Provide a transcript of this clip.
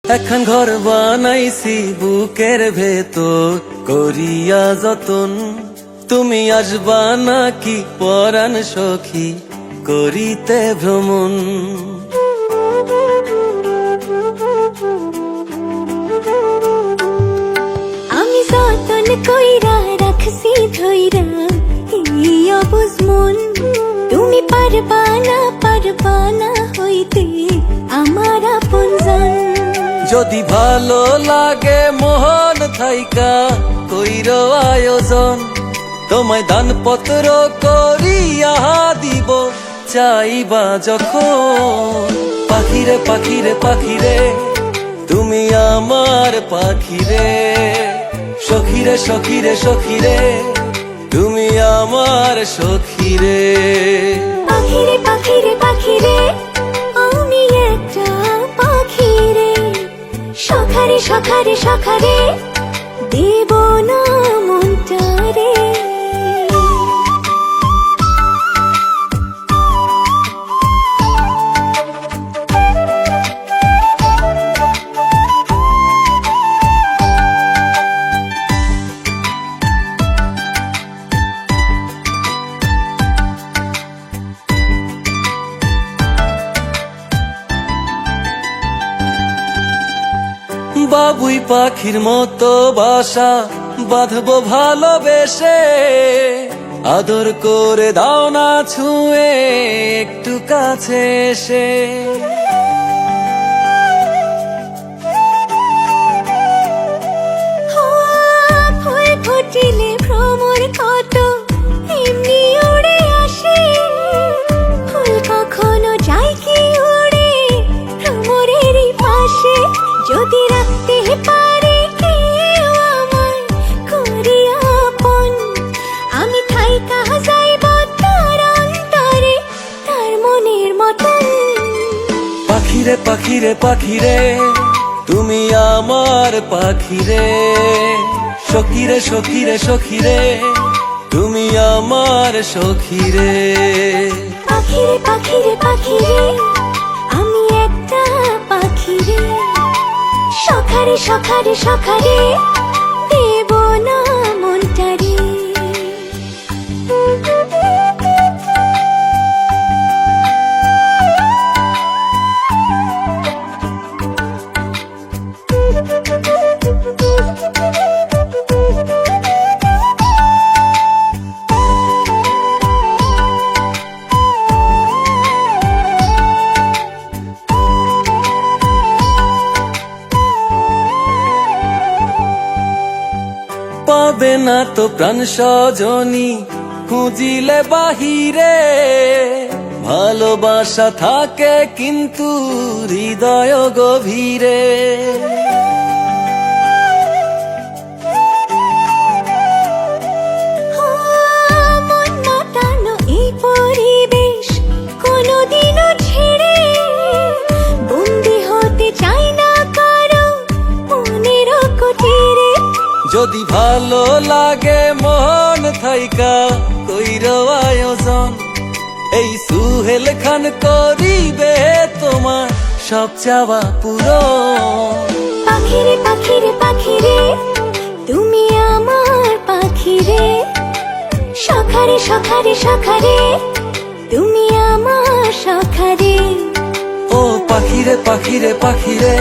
এখন ঘর বানাইছি বুকের ভেতর করিয়া যতন, তুমি আসবা নাকি পরাণ সখী করিতে ভ্রমণ। আমি যতন কইরা রাখছি ধইরা এই অবুঝ মন, তুমি পারবা না হইতে আমার আপনজন। যদি ভালো লাগে মোহন থাইকা কইর আয়োজন, তোমায় দানপত্র করিয়া দিব চাইবা যখন। পাখিরে পাখিরে পাখিরে তুমি আমার পাখিরে, সখীরে সখীরে সখীরে তুমি আমার সখীরে। পাখিরে পাখিরে পাখিরে আমি একটা পাখিরে, সখারে সখারে সখারে দেব না মনটারে। বাবুই পাখির মতো বাসা বাঁধবো ভালোবেসে, আদর করে দাও না ছুঁয়ে একটু কাছে এসে। ফুল ফুটিলে ভ্রমর কত এমনি উড়ে আসে, ফুল কখনো যায় কি উড়ে ভ্রমরেরই পাশে। যদি রাখতে পারে কেউ আমায় করিয়া আপন, আমি থাইকা যাইব তার অন্তরে তার মনের মতন। পাখিরে পাখিরে পাখিরে তুমি আমার পাখিরে, সখীরে সখীরে সখীরে তুমি আমার সখীরে। পাখিরে পাখিরে পাখিরে আমি একটা পাখিরে, সখারে সখারে সখারে দেব না মনটারে। পাবে না তো প্রাণ সজনী খুঁজিলে বাহিরে, ভালোবাসা থাকে কিন্তু হৃদয় গভীরে। মন মাতানো এই পরিবেশ কোনোদিনও ছেড়ে, বন্দি হতে চাই না কারো মনের কুটিরে। যদি ভালো লাগে মন থাইকা কইর আয়োজন, এই সুহেল খান করিবে তোমার সব চাওয়া পূরণ। পাখিরে পাখিরে পাখিরে তুমি আমার পাখিরে, সখারে সখারে সখারে তুমি আমার সখারে। ও পাখিরে পাখিরে পাখিরে